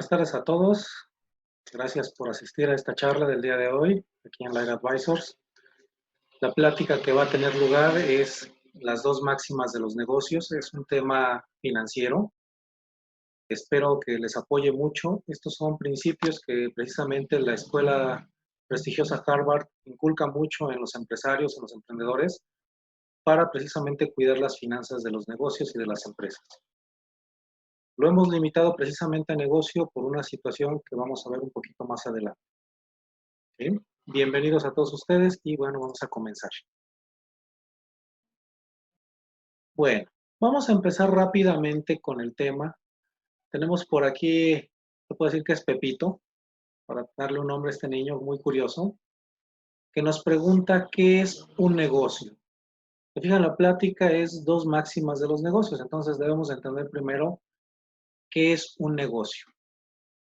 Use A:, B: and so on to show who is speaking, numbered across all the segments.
A: tardes a todos. Gracias por asistir a esta charla del día de hoy aquí en Light Advisors. La plática que va a tener lugar es las dos máximas de los negocios. Es un tema financiero. Espero que les apoye mucho. Estos son principios que precisamente la escuela prestigiosa Harvard inculca mucho en los empresarios, en los emprendedores, para precisamente cuidar las finanzas de los negocios y de las empresas. Lo hemos limitado precisamente a negocio por una situación que vamos a ver un poquito más adelante. ¿Sí? Bienvenidos a todos ustedes y bueno, vamos a comenzar. Bueno, vamos a empezar rápidamente con el tema. Tenemos por aquí, se puede decir que es Pepito, para darle un nombre a este niño muy curioso, que nos pregunta qué es un negocio. Se fijan, la plática es dos máximas de los negocios, entonces debemos entender primero qué es un negocio.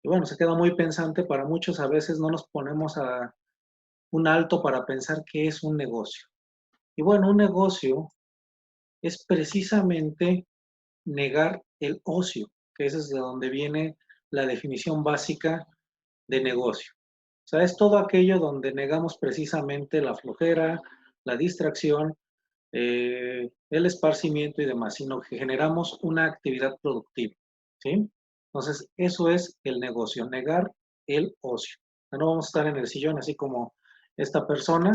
A: Y bueno, se queda muy pensante, para muchos a veces no nos ponemos a un alto para pensar qué es un negocio. Y bueno, un negocio es precisamente negar el ocio, que ese es de donde viene la definición básica de negocio. O sea, es todo aquello donde negamos precisamente la flojera, la distracción, el esparcimiento y demás, sino que generamos una actividad productiva, ¿sí? Entonces, eso es el negocio, negar el ocio. No vamos a estar en el sillón así como esta persona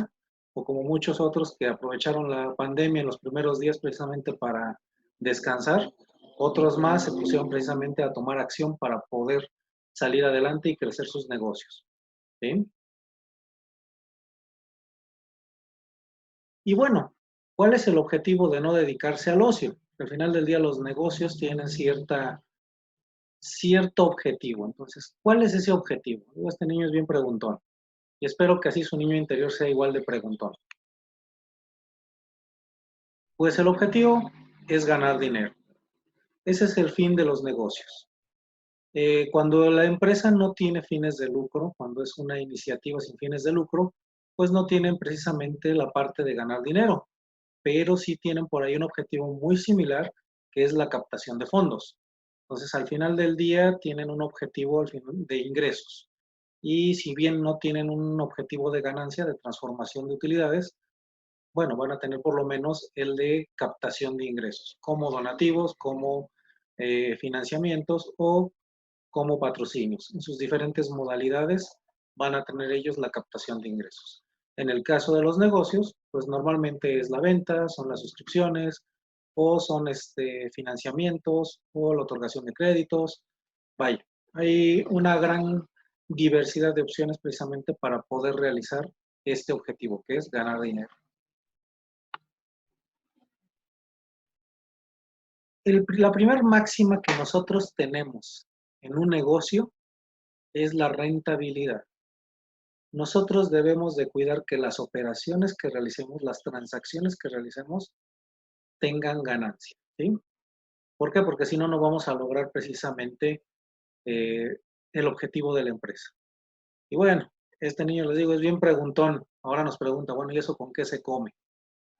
A: o como muchos otros que aprovecharon la pandemia en los primeros días precisamente para descansar. Otros más se pusieron precisamente a tomar acción para poder salir adelante y crecer sus negocios, ¿sí? Y bueno, ¿cuál es el objetivo de no dedicarse al ocio? Al final del día los negocios tienen cierto objetivo. Entonces, ¿cuál es ese objetivo? Este niño es bien preguntón y espero que así su niño interior sea igual de preguntón. Pues el objetivo es ganar dinero. Ese es el fin de los negocios. Cuando la empresa no tiene fines de lucro, cuando es una iniciativa sin fines de lucro, pues no tienen precisamente la parte de ganar dinero, pero sí tienen por ahí un objetivo muy similar, que es la captación de fondos. Entonces, al final del día tienen un objetivo de ingresos. Y si bien no tienen un objetivo de ganancia, de transformación de utilidades, bueno, van a tener por lo menos el de captación de ingresos, como donativos, como financiamientos o como patrocinios. En sus diferentes modalidades van a tener ellos la captación de ingresos. En el caso de los negocios, pues normalmente es la venta, son las suscripciones o son financiamientos o la otorgación de créditos. Vaya, hay una gran diversidad de opciones precisamente para poder realizar este objetivo, que es ganar dinero. La primera máxima que nosotros tenemos en un negocio es la rentabilidad. Nosotros debemos de cuidar que las operaciones que realicemos, las transacciones que realicemos, tengan ganancia, ¿sí? ¿Por qué? Porque si no, no vamos a lograr precisamente eh, el objetivo de la empresa. Y bueno, este niño, les digo, es bien preguntón. Ahora nos pregunta, bueno, ¿y eso con qué se come?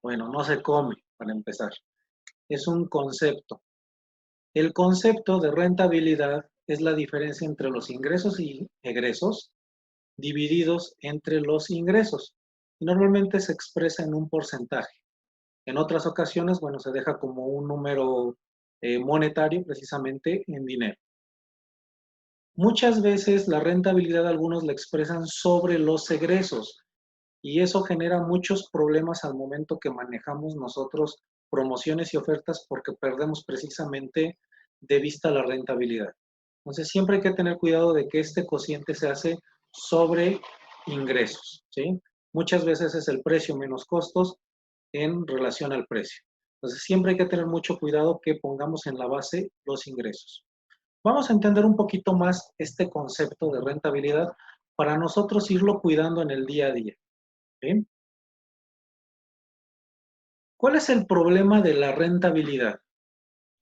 A: Bueno, no se come, para empezar. Es un concepto. El concepto de rentabilidad es la diferencia entre los ingresos y egresos divididos entre los ingresos. Y normalmente se expresa en un porcentaje. En otras ocasiones, bueno, se deja como un número monetario precisamente en dinero. Muchas veces la rentabilidad algunos la expresan sobre los egresos y eso genera muchos problemas al momento que manejamos nosotros promociones y ofertas porque perdemos precisamente de vista la rentabilidad. Entonces siempre hay que tener cuidado de que este cociente se hace sobre ingresos, ¿sí? Muchas veces es el precio menos costos en relación al precio. Entonces siempre hay que tener mucho cuidado que pongamos en la base los ingresos. Vamos a entender un poquito más este concepto de rentabilidad para nosotros irlo cuidando en el día a día, ¿sí? ¿Cuál es el problema de la rentabilidad?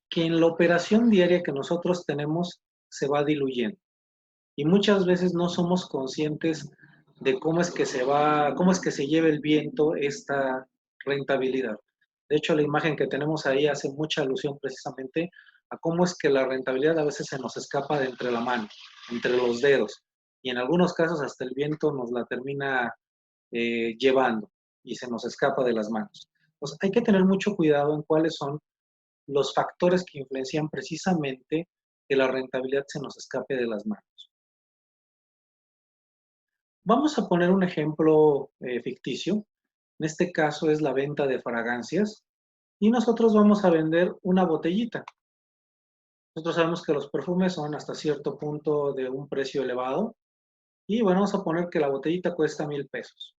A: Que en la operación diaria que nosotros tenemos se va diluyendo y muchas veces no somos conscientes de cómo es que cómo es que se lleva el viento esta rentabilidad. De hecho, la imagen que tenemos ahí hace mucha alusión precisamente a cómo es que la rentabilidad a veces se nos escapa de entre la mano. entre los dedos. Y en algunos casos hasta el viento nos la termina llevando y se nos escapa de las manos. Pues hay que tener mucho cuidado en cuáles son los factores que influencian precisamente que la rentabilidad se nos escape de las manos. Vamos a poner un ejemplo ficticio. En este caso es la venta de fragancias y nosotros vamos a vender una botellita. Nosotros sabemos que los perfumes son hasta cierto punto de un precio elevado y bueno, vamos a poner que la botellita cuesta 1,000 pesos.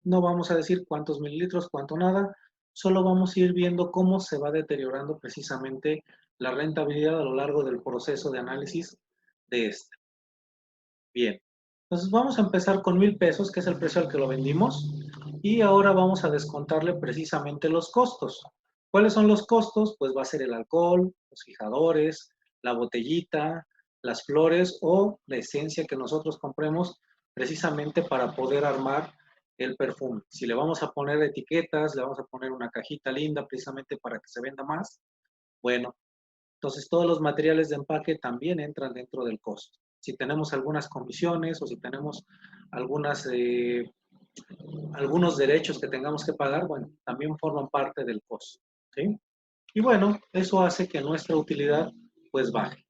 A: No vamos a decir cuántos mililitros, cuánto nada, solo vamos a ir viendo cómo se va deteriorando precisamente la rentabilidad a lo largo del proceso de análisis de este. Bien, entonces vamos a empezar con 1,000 pesos, que es el precio al que lo vendimos, y ahora vamos a descontarle precisamente los costos. ¿Cuáles son los costos? Pues va a ser el alcohol, los fijadores, la botellita, las flores o la esencia que nosotros compremos precisamente para poder armar el perfume. Si le vamos a poner etiquetas, le vamos a poner una cajita linda precisamente para que se venda más, bueno, entonces todos los materiales de empaque también entran dentro del costo. Si tenemos algunas comisiones o si tenemos algunas, algunos derechos que tengamos que pagar, bueno, también forman parte del costo, ¿sí? Y bueno, eso hace que nuestra utilidad pues baje.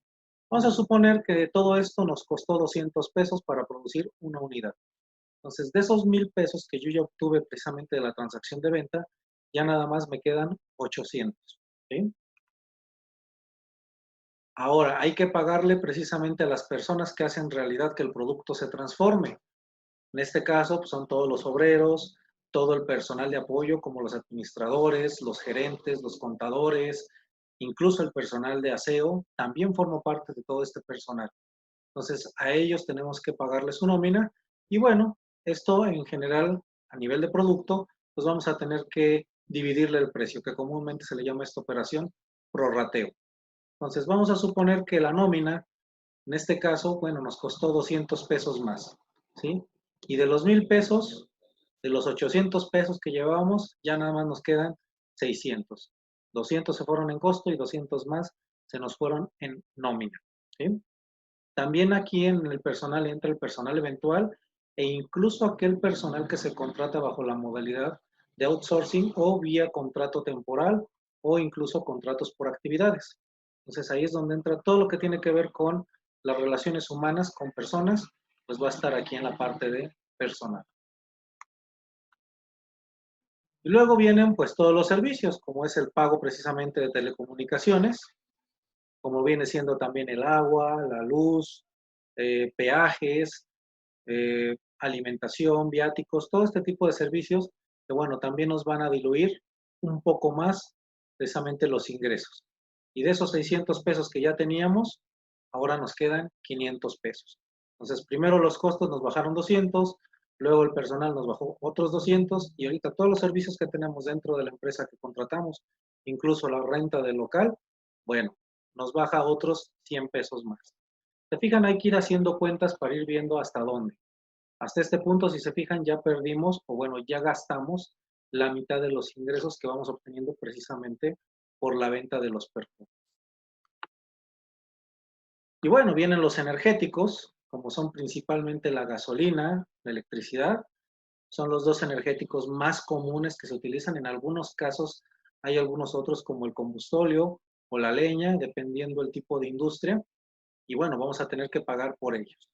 A: Vamos a suponer que todo esto nos costó 200 pesos para producir una unidad. Entonces, de esos 1,000 pesos que yo ya obtuve precisamente de la transacción de venta, ya nada más me quedan 800, ¿sí? Ahora, hay que pagarle precisamente a las personas que hacen realidad que el producto se transforme. En este caso, pues, son todos los obreros, todo el personal de apoyo, como los administradores, los gerentes, los contadores, incluso el personal de aseo, también forma parte de todo este personal. Entonces, a ellos tenemos que pagarles su nómina y bueno, esto en general, a nivel de producto, pues vamos a tener que dividirle el precio, que comúnmente se le llama esta operación prorrateo. Entonces, vamos a suponer que la nómina, en este caso, bueno, nos costó 200 pesos más, ¿sí? Y de los 1,000 pesos, de los 800 pesos que llevábamos, ya nada más nos quedan 600. 200 se fueron en costo y 200 más se nos fueron en nómina, ¿sí? También aquí en el personal entra el personal eventual e incluso aquel personal que se contrata bajo la modalidad de outsourcing o vía contrato temporal o incluso contratos por actividades. Entonces ahí es donde entra todo lo que tiene que ver con las relaciones humanas con personas, pues va a estar aquí en la parte de personal. Y luego vienen pues todos los servicios, como es el pago precisamente de telecomunicaciones, como viene siendo también el agua, la luz, peajes, alimentación, viáticos, todo este tipo de servicios que, bueno, también nos van a diluir un poco más precisamente los ingresos. Y de esos 600 pesos que ya teníamos, ahora nos quedan 500 pesos. Entonces, primero los costos nos bajaron 200, luego el personal nos bajó otros 200 y ahorita todos los servicios que tenemos dentro de la empresa que contratamos, incluso la renta del local, bueno, nos baja otros 100 pesos más. Se fijan, hay que ir haciendo cuentas para ir viendo hasta dónde. Hasta este punto, si se fijan, ya perdimos o bueno, ya gastamos la mitad de los ingresos que vamos obteniendo precisamente por la venta de los perfumes. Y bueno, vienen los energéticos, como son principalmente la gasolina, la electricidad. Son los dos energéticos más comunes que se utilizan. En algunos casos hay algunos otros como el combustóleo o la leña, dependiendo del tipo de industria. Y bueno, vamos a tener que pagar por ellos.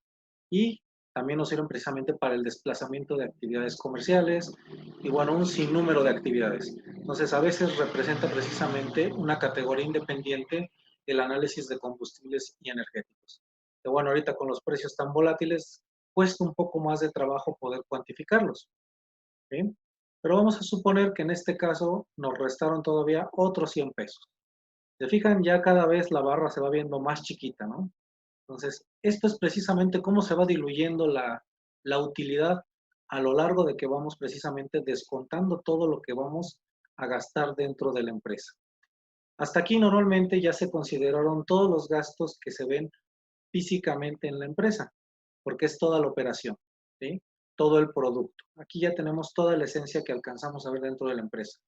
A: Y también nos sirven precisamente para el desplazamiento de actividades comerciales y bueno, un sinnúmero de actividades. Entonces, a veces representa precisamente una categoría independiente el análisis de combustibles y energéticos. Que bueno, ahorita con los precios tan volátiles, cuesta un poco más de trabajo poder cuantificarlos, ¿sí? Pero vamos a suponer que en este caso nos restaron todavía otros 100 pesos. Se fijan, ya cada vez la barra se va viendo más chiquita, ¿no? Entonces, esto es precisamente cómo se va diluyendo la utilidad a lo largo de que vamos precisamente descontando todo lo que vamos a gastar dentro de la empresa. Hasta aquí normalmente ya se consideraron todos los gastos que se ven físicamente en la empresa, porque es toda la operación, ¿sí? Todo el producto. Aquí ya tenemos toda la esencia que alcanzamos a ver dentro de la empresa.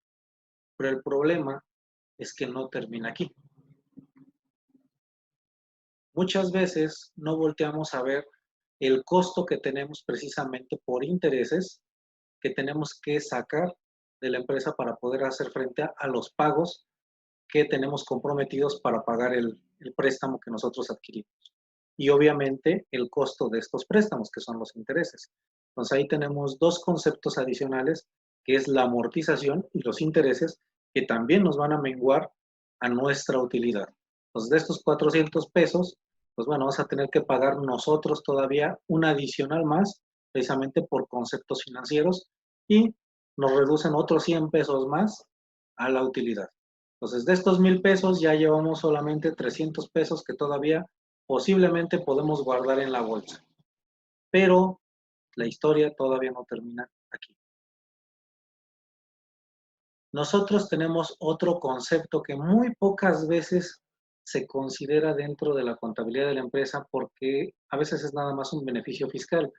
A: Pero el problema es que no termina aquí. muchas veces no volteamos a ver el costo que tenemos precisamente por intereses que tenemos que sacar de la empresa para poder hacer frente a los pagos que tenemos comprometidos para pagar el préstamo que nosotros adquirimos. Y obviamente el costo de estos préstamos, que son los intereses. Entonces ahí tenemos dos conceptos adicionales, que es la amortización y los intereses, que también nos van a menguar a nuestra utilidad. Entonces de estos 400 pesos, pues bueno, vamos a tener que pagar nosotros todavía un adicional más, precisamente por conceptos financieros, y nos reducen otros 100 pesos más a la utilidad. Entonces, de estos 1,000 pesos ya llevamos solamente 300 pesos que todavía posiblemente podemos guardar en la bolsa. Pero la historia todavía no termina aquí. Nosotros tenemos otro concepto que muy pocas veces se considera dentro de la contabilidad de la empresa porque a veces es nada más un beneficio fiscal,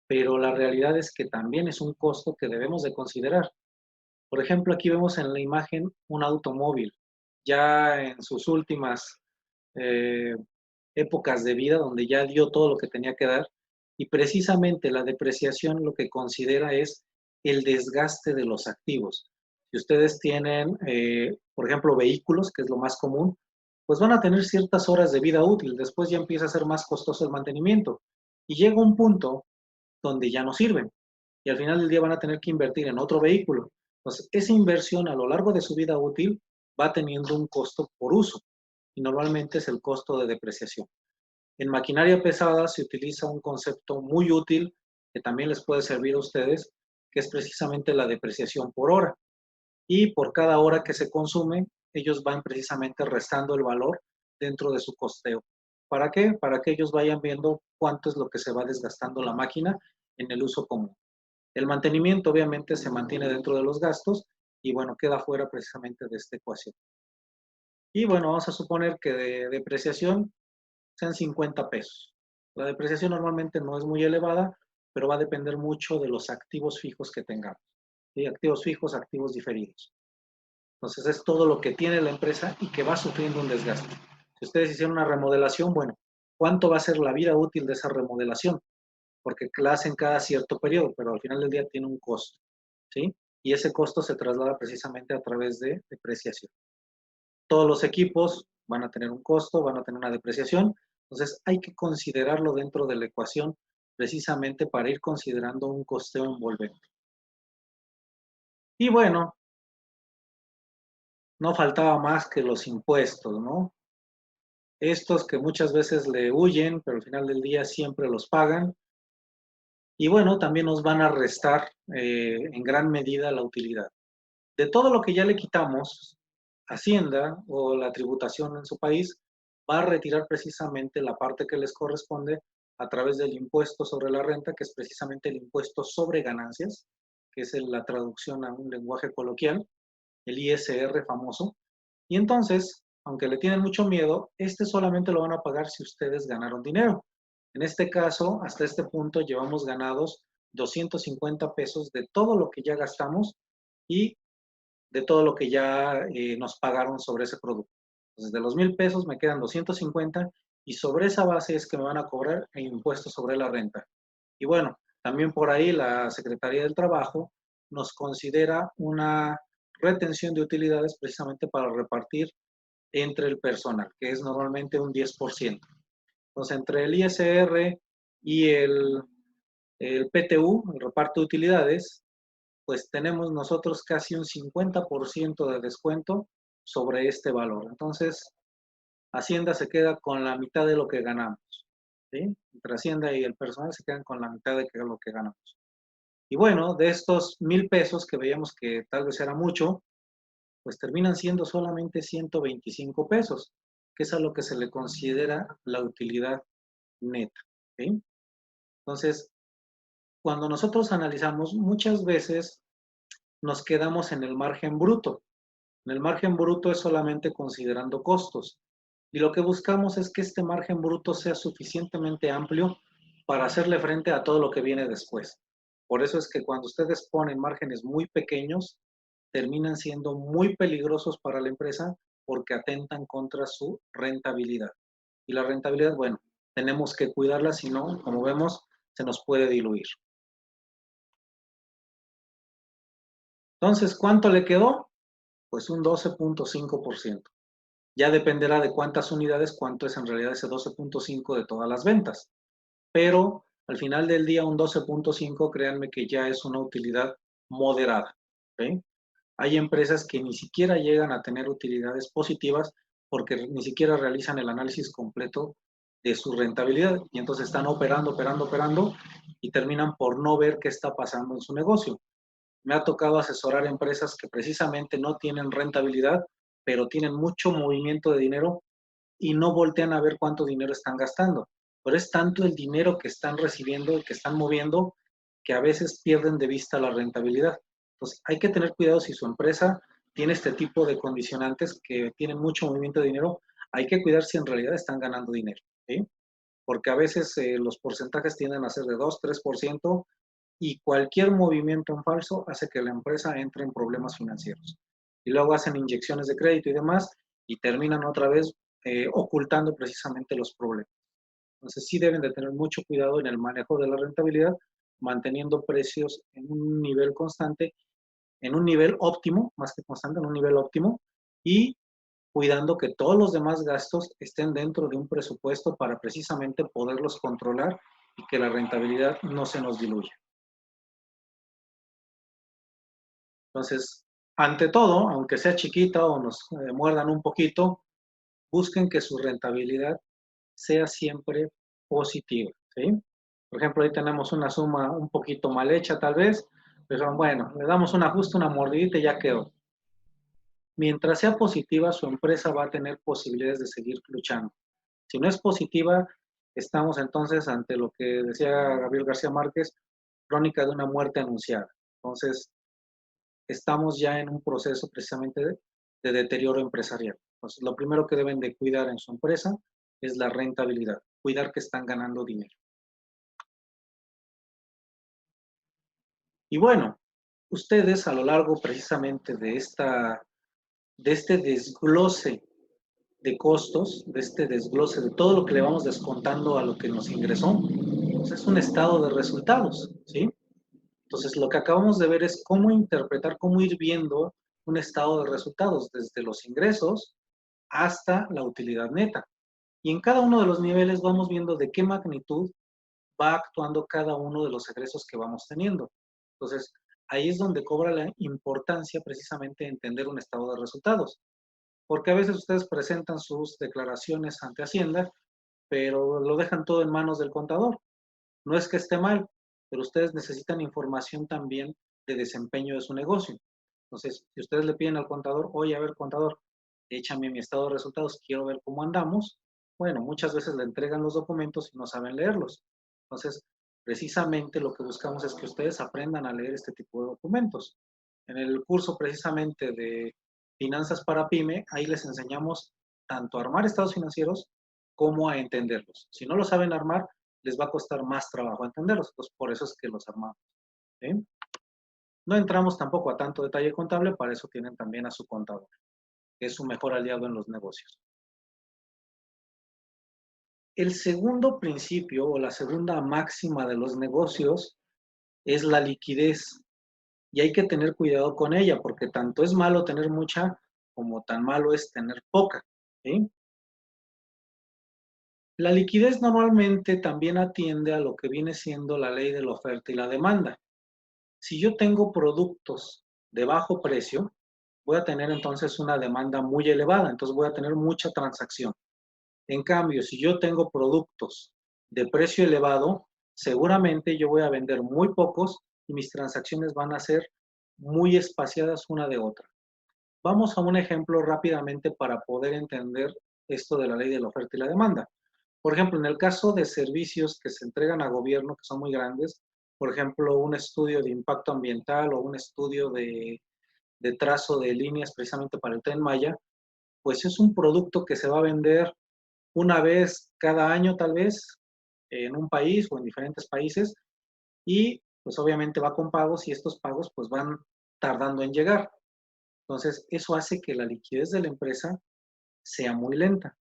A: pero la realidad es que también es un costo que debemos de considerar. Por ejemplo, aquí vemos en la imagen un automóvil, ya en sus últimas eh, épocas de vida, donde ya dio todo lo que tenía que dar, y precisamente la depreciación lo que considera es el desgaste de los activos. Si ustedes tienen, por ejemplo, vehículos, que es lo más común, pues van a tener ciertas horas de vida útil, después ya empieza a ser más costoso el mantenimiento, y llega un punto donde ya no sirven. Y al final del día van a tener que invertir en otro vehículo. Entonces, esa inversión a lo largo de su vida útil va teniendo un costo por uso y normalmente es el costo de depreciación. En maquinaria pesada se utiliza un concepto muy útil que también les puede servir a ustedes, que es precisamente la depreciación por hora. Y por cada hora que se consume, ellos van precisamente restando el valor dentro de su costeo. ¿Para qué? Para que ellos vayan viendo cuánto es lo que se va desgastando la máquina en el uso común. El mantenimiento obviamente se mantiene dentro de los gastos y bueno, queda fuera precisamente de esta ecuación. Y bueno, vamos a suponer que de depreciación sean 50 pesos. La depreciación normalmente no es muy elevada, pero va a depender mucho de los activos fijos que tengamos. ¿Sí? Activos fijos, activos diferidos. Entonces es todo lo que tiene la empresa y que va sufriendo un desgaste. Si ustedes hicieron una remodelación, bueno, ¿cuánto va a ser la vida útil de esa remodelación? Porque la hacen cada cierto periodo, pero al final del día tiene un costo, ¿sí? Y ese costo se traslada precisamente a través de depreciación. Todos los equipos van a tener un costo, van a tener una depreciación, entonces hay que considerarlo dentro de la ecuación precisamente para ir considerando un costeo envolvente. Y bueno, no faltaba más que los impuestos, ¿no? Estos que muchas veces le huyen, pero al final del día siempre los pagan. Y bueno, también nos van a restar en gran medida la utilidad. De todo lo que ya le quitamos, Hacienda o la tributación en su país va a retirar precisamente la parte que les corresponde a través del impuesto sobre la renta, que es precisamente el impuesto sobre ganancias, que es la traducción a un lenguaje coloquial, el ISR famoso. Y entonces, aunque le tienen mucho miedo, este solamente lo van a pagar si ustedes ganaron dinero. En este caso, hasta este punto llevamos ganados 250 pesos de todo lo que ya gastamos y de todo lo que ya nos pagaron sobre ese producto. Entonces, de los 1,000 pesos me quedan 250 y sobre esa base es que me van a cobrar el impuesto sobre la renta. Y bueno, también por ahí la Secretaría del Trabajo nos considera una retención de utilidades precisamente para repartir entre el personal, que es normalmente un 10%. Entonces, entre el ISR y el PTU, el reparto de utilidades, pues tenemos nosotros casi un 50% de descuento sobre este valor. Entonces, Hacienda se queda con la mitad de lo que ganamos. ¿Sí? Entre Hacienda y el personal se quedan con la mitad de lo que ganamos. Y bueno, de estos 1,000 pesos que veíamos que tal vez era mucho, pues terminan siendo solamente 125 pesos, que es a lo que se le considera la utilidad neta. ¿Sí? Entonces, cuando nosotros analizamos, muchas veces nos quedamos en el margen bruto. En el margen bruto es solamente considerando costos. Y lo que buscamos es que este margen bruto sea suficientemente amplio para hacerle frente a todo lo que viene después. Por eso es que cuando ustedes ponen márgenes muy pequeños, terminan siendo muy peligrosos para la empresa porque atentan contra su rentabilidad. Y la rentabilidad, bueno, tenemos que cuidarla, si no, como vemos, se nos puede diluir. Entonces, ¿cuánto le quedó? Pues un 12.5%. Ya dependerá de cuántas unidades, cuánto es en realidad ese 12.5 de todas las ventas. Pero al final del día un 12.5, créanme que ya es una utilidad moderada. ¿Sí? Hay empresas que ni siquiera llegan a tener utilidades positivas porque ni siquiera realizan el análisis completo de su rentabilidad y entonces están operando y terminan por no ver qué está pasando en su negocio. Me ha tocado asesorar empresas que precisamente no tienen rentabilidad, pero tienen mucho movimiento de dinero y no voltean a ver cuánto dinero están gastando. Pero es tanto el dinero que están recibiendo y que están moviendo que a veces pierden de vista la rentabilidad. Entonces, hay que tener cuidado si su empresa tiene este tipo de condicionantes que tienen mucho movimiento de dinero, hay que cuidar si en realidad están ganando dinero, ¿sí? Porque a veces los porcentajes tienden a ser de 2, 3% y cualquier movimiento en falso hace que la empresa entre en problemas financieros. Y luego hacen inyecciones de crédito y demás y terminan otra vez ocultando precisamente los problemas. Entonces sí deben de tener mucho cuidado en el manejo de la rentabilidad, manteniendo precios en un nivel constante, en un nivel óptimo, más que constante, en un nivel óptimo, y cuidando que todos los demás gastos estén dentro de un presupuesto para precisamente poderlos controlar y que la rentabilidad no se nos diluya. Entonces, ante todo, aunque sea chiquita o nos muerdan un poquito, busquen que su rentabilidad sea siempre positiva, ¿sí? Por ejemplo, ahí tenemos una suma un poquito mal hecha tal vez, pero bueno, le damos un ajuste, una mordidita y ya quedó. Mientras sea positiva, su empresa va a tener posibilidades de seguir luchando. Si no es positiva, estamos entonces ante lo que decía Gabriel García Márquez, crónica de una muerte anunciada. Entonces, estamos ya en un proceso precisamente de deterioro empresarial. Entonces, lo primero que deben de cuidar en su empresa es la rentabilidad, cuidar que están ganando dinero. Y bueno, ustedes a lo largo precisamente de este desglose de costos, de este desglose de todo lo que le vamos descontando a lo que nos ingresó, pues es un estado de resultados, ¿sí? Entonces, lo que acabamos de ver es cómo interpretar, cómo ir viendo un estado de resultados, desde los ingresos hasta la utilidad neta. Y en cada uno de los niveles vamos viendo de qué magnitud va actuando cada uno de los egresos que vamos teniendo. Entonces, ahí es donde cobra la importancia precisamente entender un estado de resultados. Porque a veces ustedes presentan sus declaraciones ante Hacienda, pero lo dejan todo en manos del contador. No es que esté mal, pero ustedes necesitan información también de desempeño de su negocio. Entonces, si ustedes le piden al contador, oye, a ver, contador, échame mi estado de resultados, quiero ver cómo andamos, bueno, muchas veces le entregan los documentos y no saben leerlos. Entonces, precisamente lo que buscamos es que ustedes aprendan a leer este tipo de documentos. En el curso precisamente de Finanzas para Pyme, ahí les enseñamos tanto a armar estados financieros como a entenderlos. Si no lo saben armar, les va a costar más trabajo entenderlos. Entonces, por eso es que los armamos. ¿Sí? No entramos tampoco a tanto detalle contable, para eso tienen también a su contador, que es su mejor aliado en los negocios. El segundo principio o la segunda máxima de los negocios es la liquidez. Y hay que tener cuidado con ella, porque tanto es malo tener mucha como tan malo es tener poca. ¿Sí? La liquidez normalmente también atiende a lo que viene siendo la ley de la oferta y la demanda. Si yo tengo productos de bajo precio, voy a tener entonces una demanda muy elevada, entonces voy a tener mucha transacción. En cambio, si yo tengo productos de precio elevado, seguramente yo voy a vender muy pocos y mis transacciones van a ser muy espaciadas una de otra. Vamos a un ejemplo rápidamente para poder entender esto de la ley de la oferta y la demanda. Por ejemplo, en el caso de servicios que se entregan a gobierno, que son muy grandes, por ejemplo, un estudio de impacto ambiental o un estudio de trazo de líneas precisamente para el Tren Maya, pues es un producto que se va a vender una vez cada año tal vez en un país o en diferentes países y pues obviamente va con pagos y estos pagos pues van tardando en llegar. Entonces, eso hace que la liquidez de la empresa sea muy lenta.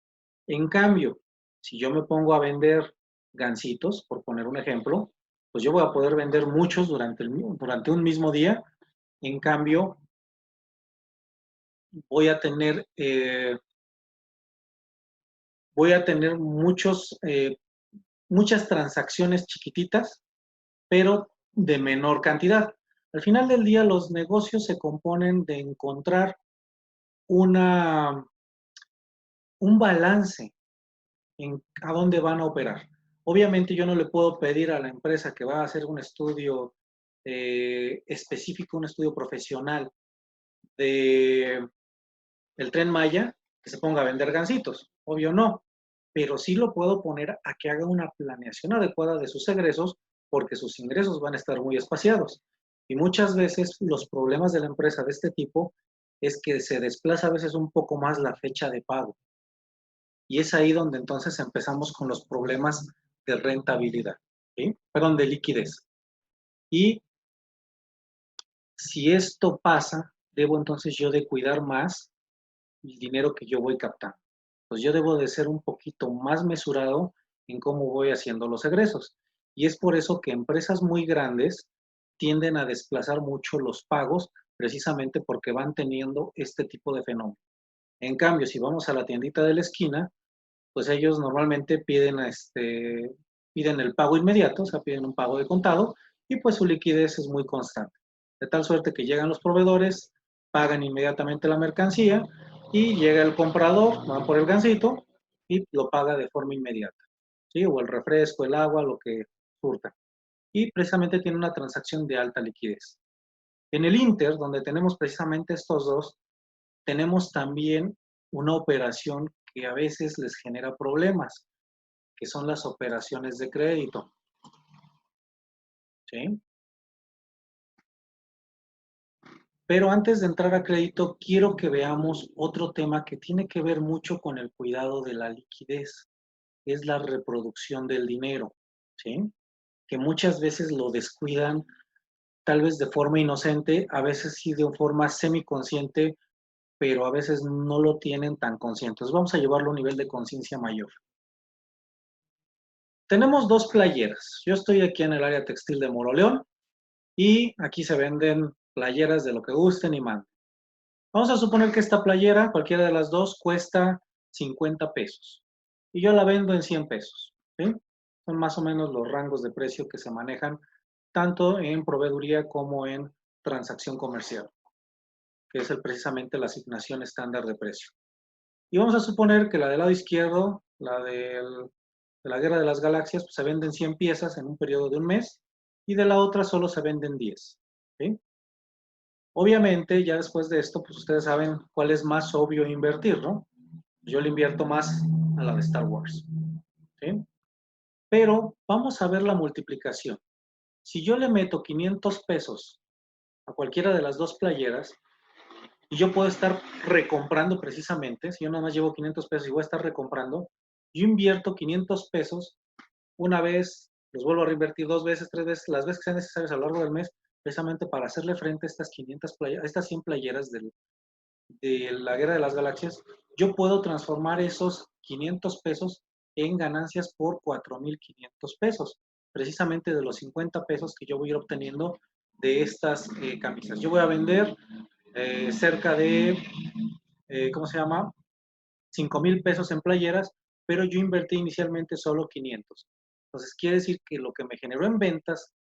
A: En cambio, Si yo me pongo a vender gansitos, por poner un ejemplo, pues yo voy a poder vender muchos durante un mismo día. En cambio, voy a tener, eh, voy a tener muchas transacciones chiquititas, pero de menor cantidad. Al final del día, los negocios se componen de encontrar una, un balance en a dónde van a operar. Obviamente yo no le puedo pedir a la empresa que va a hacer un estudio específico, un estudio profesional de el Tren Maya, que se ponga a vender gansitos. Obvio no, pero sí lo puedo poner a que haga una planeación adecuada de sus egresos, porque sus ingresos van a estar muy espaciados. Y muchas veces los problemas de la empresa de este tipo es que se desplaza a veces un poco más la fecha de pago. Y es ahí donde entonces empezamos con los problemas de rentabilidad, ¿sí? Perdón, de liquidez. Y si esto pasa, debo entonces yo de cuidar más el dinero que yo voy captando. Pues yo debo de ser un poquito más mesurado en cómo voy haciendo los egresos. Y es por eso que empresas muy grandes tienden a desplazar mucho los pagos precisamente porque van teniendo este tipo de fenómeno. En cambio, si vamos a la tiendita de la esquina, pues ellos normalmente piden el pago inmediato, o sea, piden un pago de contado y pues su liquidez es muy constante. De tal suerte que llegan los proveedores, pagan inmediatamente la mercancía y llega el comprador, va por el gansito y lo paga de forma inmediata, ¿sí? O el refresco, el agua, lo que surta. Y precisamente tiene una transacción de alta liquidez. En el Inter, donde tenemos precisamente estos dos, tenemos también una operación que a veces les genera problemas, que son las operaciones de crédito. ¿Sí? Pero antes de entrar a crédito, quiero que veamos otro tema que tiene que ver mucho con el cuidado de la liquidez, es la reproducción del dinero, ¿sí? Que muchas veces lo descuidan, tal vez de forma inocente, a veces sí de forma semiconsciente, pero a veces no lo tienen tan consciente. Entonces vamos a llevarlo a un nivel de conciencia mayor. Tenemos dos playeras. Yo estoy aquí en el área textil de Moroleón y aquí se venden playeras de lo que gusten y manden. Vamos a suponer que esta playera, cualquiera de las dos, cuesta 50 pesos y yo la vendo en 100 pesos. ¿Sí? Son más o menos los rangos de precio que se manejan tanto en proveeduría como en transacción comercial, que es precisamente la asignación estándar de precio. Y vamos a suponer que la del lado izquierdo, de la Guerra de las Galaxias, pues se venden 100 piezas en un periodo de un mes y de la otra solo se venden 10. ¿Sí? Obviamente, ya después de esto, pues ustedes saben cuál es más obvio invertir, ¿no? Yo le invierto más a la de Star Wars. ¿Sí? Pero vamos a ver la multiplicación. Si yo le meto 500 pesos a cualquiera de las dos playeras y yo puedo estar recomprando precisamente, si yo nada más llevo 500 pesos y voy a estar recomprando, yo invierto 500 pesos una vez, los vuelvo a reinvertir dos veces, tres veces, las veces que sean necesarias a lo largo del mes, precisamente para hacerle frente a estas 500 playeras, a estas 100 playeras de la Guerra de las Galaxias, yo puedo transformar esos 500 pesos en ganancias por 4,500 pesos, precisamente de los 50 pesos que yo voy a ir obteniendo de estas camisas. Yo voy a vender cerca de, ¿cómo se llama? 5,000 pesos en playeras, pero yo invertí inicialmente solo 500. Entonces, quiere decir que lo que me generó en ventas,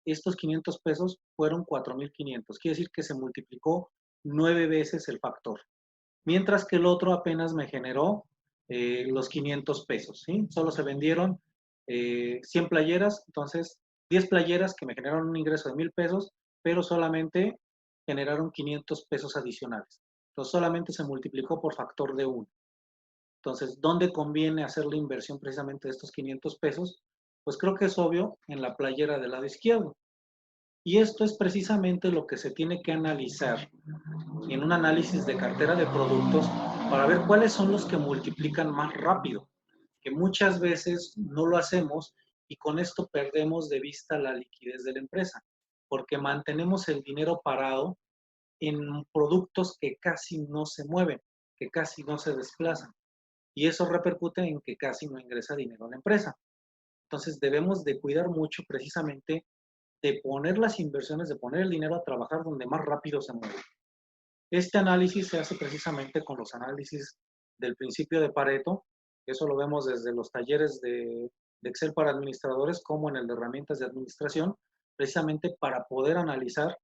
A: estos 500 pesos fueron 4,500. Quiere decir que se multiplicó 9 veces el factor. Mientras que el otro apenas me generó los 500 pesos. ¿Sí? Solo se vendieron 100 playeras, entonces 10 playeras que me generaron un ingreso de 1,000 pesos, pero solamente generaron 500 pesos adicionales. Entonces solamente se multiplicó por factor de 1. Entonces, ¿dónde conviene hacer la inversión precisamente de estos 500 pesos? Pues creo que es obvio en la playera del lado izquierdo. Y esto es precisamente lo que se tiene que analizar en un análisis de cartera de productos para ver cuáles son los que multiplican más rápido, que muchas veces no lo hacemos y con esto perdemos de vista la liquidez de la empresa, porque mantenemos el dinero parado en productos que casi no se mueven, que casi no se desplazan. y eso repercute en que casi no ingresa dinero a la empresa. Entonces debemos de cuidar mucho precisamente de poner las inversiones, de poner el dinero a trabajar donde más rápido se mueve. Este análisis se hace precisamente con los análisis del principio de Pareto. Eso lo vemos desde los talleres de Excel para administradores como en el de herramientas de administración, precisamente para poder analizar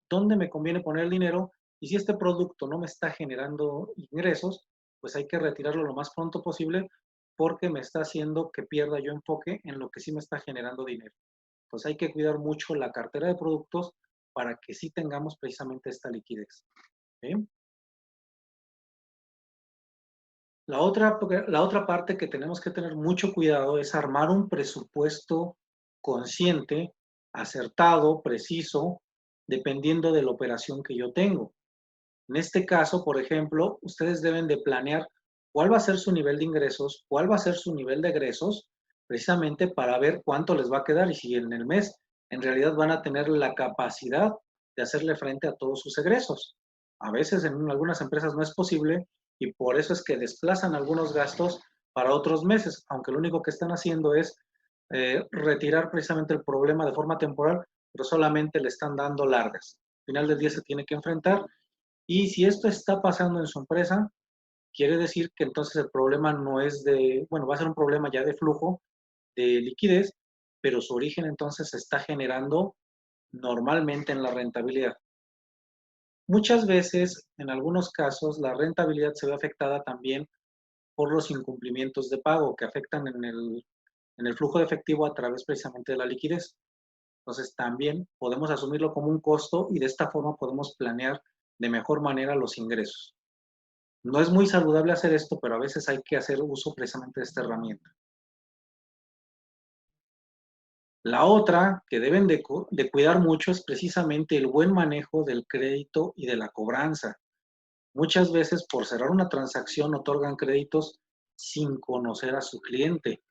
A: dónde me conviene poner el dinero y si este producto no me está generando ingresos, pues hay que retirarlo lo más pronto posible porque me está haciendo que pierda yo enfoque en lo que sí me está generando dinero. Entonces hay que cuidar mucho la cartera de productos para que sí tengamos precisamente esta liquidez. ¿Sí? La otra parte que tenemos que tener mucho cuidado es armar un presupuesto consciente, acertado, preciso, dependiendo de la operación que yo tengo. En este caso, por ejemplo, ustedes deben de planear cuál va a ser su nivel de ingresos, cuál va a ser su nivel de egresos, precisamente para ver cuánto les va a quedar y si en el mes en realidad van a tener la capacidad de hacerle frente a todos sus egresos. A veces en algunas empresas no es posible y por eso es que desplazan algunos gastos para otros meses, aunque lo único que están haciendo es retirar precisamente el problema de forma temporal, pero solamente le están dando largas. Al final del día se tiene que enfrentar y si esto está pasando en su empresa, quiere decir que entonces el problema no es de, bueno, va a ser un problema ya de flujo, de liquidez, pero su origen entonces se está generando normalmente en la rentabilidad. Muchas veces, en algunos casos, la rentabilidad se ve afectada también por los incumplimientos de pago que afectan en el flujo de efectivo a través precisamente de la liquidez. Entonces, también podemos asumirlo como un costo y de esta forma podemos planear de mejor manera los ingresos. No es muy saludable hacer esto, pero a veces hay que hacer uso precisamente de esta herramienta. La otra que deben de cuidar mucho es precisamente el buen manejo del crédito y de la cobranza. Muchas veces por cerrar una transacción otorgan créditos sin conocer a su cliente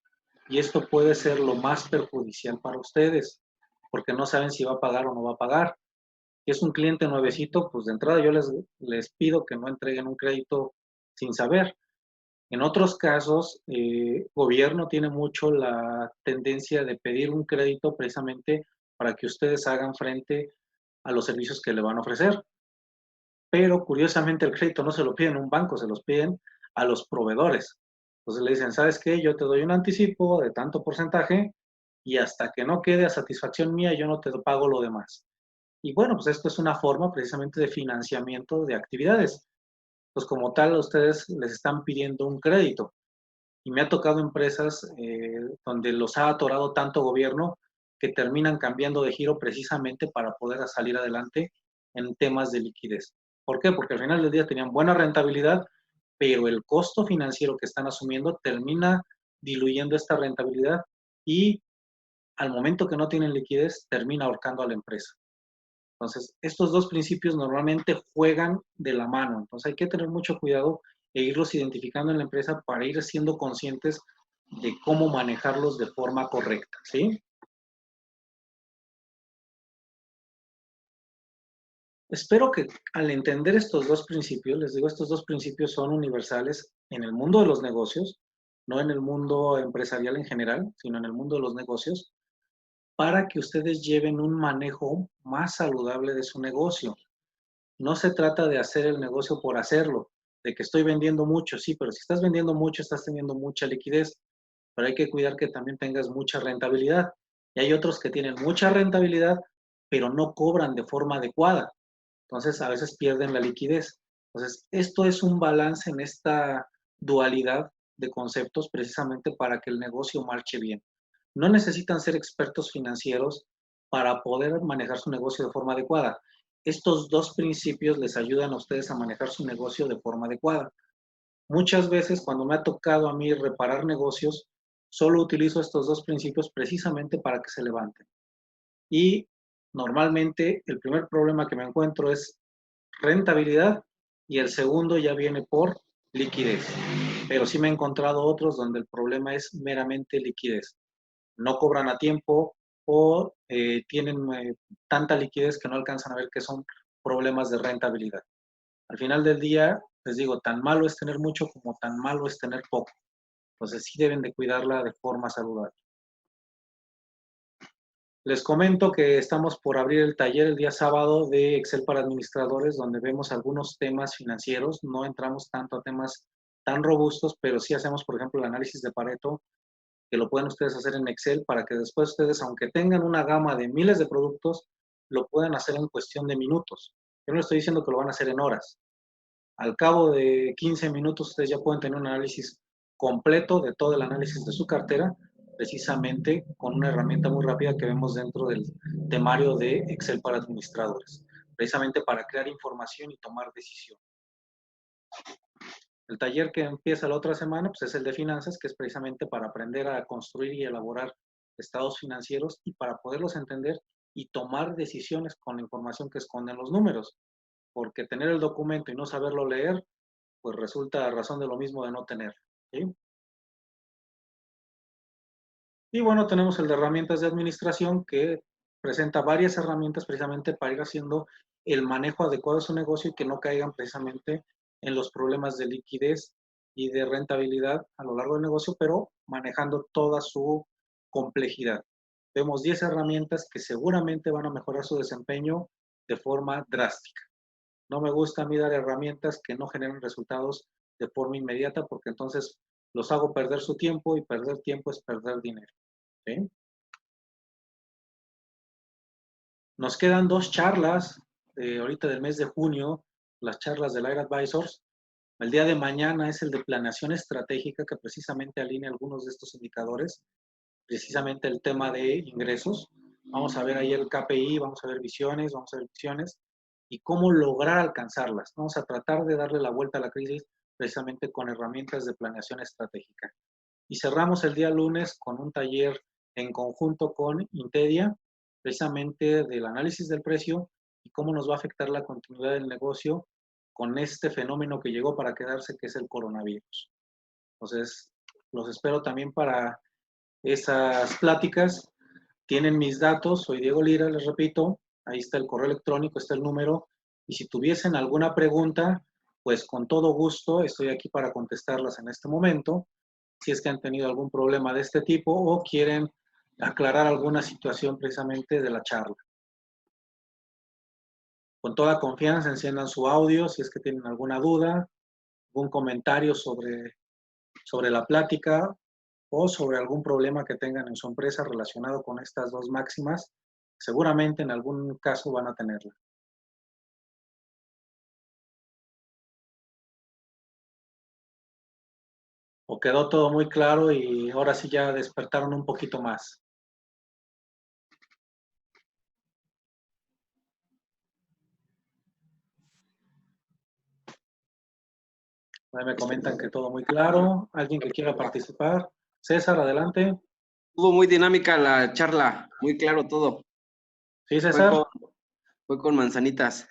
A: y esto puede ser lo más perjudicial para ustedes porque no saben si va a pagar o no va a pagar. Si es un cliente nuevecito, pues de entrada yo les pido que no entreguen un crédito sin saber. En otros casos, gobierno tiene mucho la tendencia de pedir un crédito precisamente para que ustedes hagan frente a los servicios que le van a ofrecer. Pero curiosamente el crédito no se lo piden a un banco, se los piden a los proveedores. Entonces le dicen, ¿sabes qué? Yo te doy un anticipo de tanto porcentaje y hasta que no quede a satisfacción mía, yo no te pago lo demás. Y bueno, pues esto es una forma precisamente de financiamiento de actividades. Pues como tal, a ustedes les están pidiendo un crédito. Y me ha tocado empresas donde los ha atorado tanto gobierno que terminan cambiando de giro precisamente para poder salir adelante en temas de liquidez. ¿Por qué? Porque al final del día tenían buena rentabilidad, pero el costo financiero que están asumiendo termina diluyendo esta rentabilidad y al momento que no tienen liquidez termina ahorcando a la empresa. Entonces, estos dos principios normalmente juegan de la mano. Entonces, hay que tener mucho cuidado e irlos identificando en la empresa para ir siendo conscientes de cómo manejarlos de forma correcta, ¿sí? Espero que al entender estos dos principios, les digo, estos dos principios son universales en el mundo de los negocios, no en el mundo empresarial en general, sino en el mundo de los negocios, para que ustedes lleven un manejo más saludable de su negocio. No se trata de hacer el negocio por hacerlo, de que estoy vendiendo mucho, sí, pero si estás vendiendo mucho, estás teniendo mucha liquidez, pero hay que cuidar que también tengas mucha rentabilidad. Y hay otros que tienen mucha rentabilidad, pero no cobran de forma adecuada. Entonces, a veces pierden la liquidez. Entonces, esto es un balance en esta dualidad de conceptos precisamente para que el negocio marche bien. No necesitan ser expertos financieros para poder manejar su negocio de forma adecuada. Estos dos principios les ayudan a ustedes a manejar su negocio de forma adecuada. Muchas veces cuando me ha tocado a mí reparar negocios, solo utilizo estos dos principios precisamente para que se levanten. Y normalmente el primer problema que me encuentro es rentabilidad y el segundo ya viene por liquidez. Pero sí me he encontrado otros donde el problema es meramente liquidez. No cobran a tiempo o tienen tanta liquidez que no alcanzan a ver que son problemas de rentabilidad. Al final del día, Les digo, tan malo es tener mucho como tan malo es tener poco. Entonces sí deben de cuidarla de forma saludable. Les comento que estamos por abrir el taller el día sábado de Excel para administradores, donde vemos algunos temas financieros. No entramos tanto a temas tan robustos, pero sí hacemos, por ejemplo, el análisis de Pareto, que lo pueden ustedes hacer en Excel para que después ustedes, aunque tengan una gama de miles de productos, lo puedan hacer en cuestión de minutos. Yo no estoy diciendo que lo van a hacer en horas. Al cabo de 15 minutos ustedes ya pueden tener un análisis completo de todo el análisis de su cartera, precisamente con una herramienta muy rápida que vemos dentro del temario de Excel para administradores, precisamente para crear información y tomar decisión. El taller que empieza la otra semana pues es el de finanzas, que es precisamente para aprender a construir y elaborar estados financieros y para poderlos entender y tomar decisiones con la información que esconden los números, porque tener el documento y no saberlo leer, pues resulta razón de lo mismo de no tener. ¿Sí? Y bueno, tenemos el de herramientas de administración que presenta varias herramientas precisamente para ir haciendo el manejo adecuado de su negocio y que no caigan precisamente en los problemas de liquidez y de rentabilidad a lo largo del negocio, pero manejando toda su complejidad. Vemos 10 herramientas que seguramente van a mejorar su desempeño de forma drástica. No me gusta a mí dar herramientas que no generen resultados de forma inmediata porque entonces los hago perder su tiempo y perder tiempo es perder dinero. ¿Sí? Nos quedan 2 charlas ahorita del mes de junio, las charlas del Air Advisors. El día de mañana es el de planeación estratégica que precisamente alinea algunos de estos indicadores, precisamente el tema de ingresos. Vamos a ver ahí el KPI, vamos a ver visiones, vamos a ver visiones y cómo lograr alcanzarlas. Vamos a tratar de darle la vuelta a la crisis precisamente con herramientas de planeación estratégica. Y cerramos el día lunes con un taller en conjunto con Intedia, precisamente del análisis del precio y cómo nos va a afectar la continuidad del negocio con este fenómeno que llegó para quedarse, que es el coronavirus. Entonces, los espero también para esas pláticas. Tienen mis datos, soy Diego Lira, les repito, ahí está el correo electrónico, está el número, y si tuviesen alguna pregunta, pues con todo gusto estoy aquí para contestarlas en este momento, si es que han tenido algún problema de este tipo o quieren aclarar alguna situación precisamente de la charla. Con toda confianza enciendan su audio si es que tienen alguna duda, algún comentario sobre la plática o sobre algún problema que tengan en su empresa relacionado con estas dos máximas. Seguramente en algún caso van a tenerla. O quedó todo muy claro y ahora sí ya despertaron un poquito más. Ahí me comentan que todo muy claro. ¿Alguien que quiera participar? César, adelante.
B: Estuvo muy dinámica la charla, muy claro todo.
A: Sí, César.
B: Fue con manzanitas.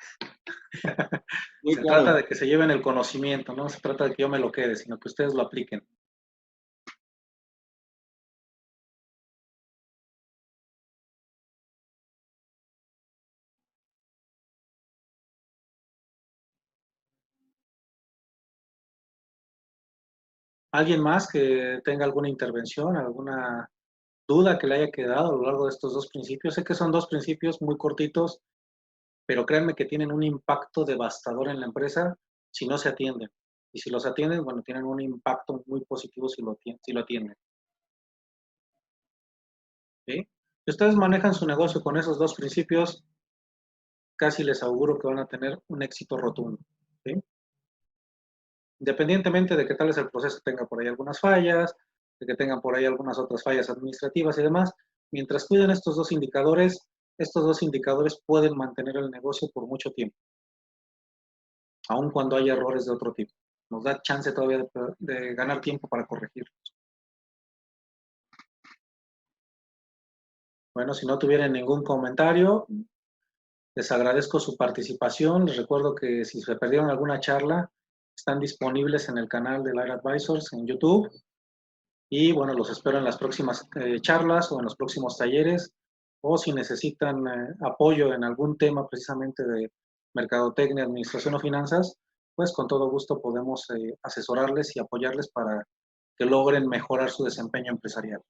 B: Muy
A: Se
B: claro.
A: trata de que se lleven el conocimiento, no se trata de que yo me lo quede, sino que ustedes lo apliquen. ¿Alguien más que tenga alguna intervención, alguna duda que le haya quedado a lo largo de estos dos principios? Sé que son dos principios muy cortitos, pero créanme que tienen un impacto devastador en la empresa si no se atienden. Y si los atienden, bueno, tienen un impacto muy positivo si lo atienden. ¿Sí? Si ustedes manejan su negocio con esos dos principios, casi les auguro que van a tener un éxito rotundo. ¿Sí? Independientemente de que tal vez el proceso tenga por ahí algunas fallas, de que tengan por ahí algunas otras fallas administrativas y demás, mientras cuiden estos dos indicadores pueden mantener el negocio por mucho tiempo, aun cuando haya errores de otro tipo. Nos da chance todavía de ganar tiempo para corregirlos. Bueno, si no tuvieran ningún comentario, les agradezco su participación. Les recuerdo que si se perdieron alguna charla, están disponibles en el canal de Air Advisors en YouTube. Y bueno, los espero en las próximas charlas o en los próximos talleres. O si necesitan apoyo en algún tema precisamente de mercadotecnia, administración o finanzas, pues con todo gusto podemos asesorarles y apoyarles para que logren mejorar su desempeño empresarial.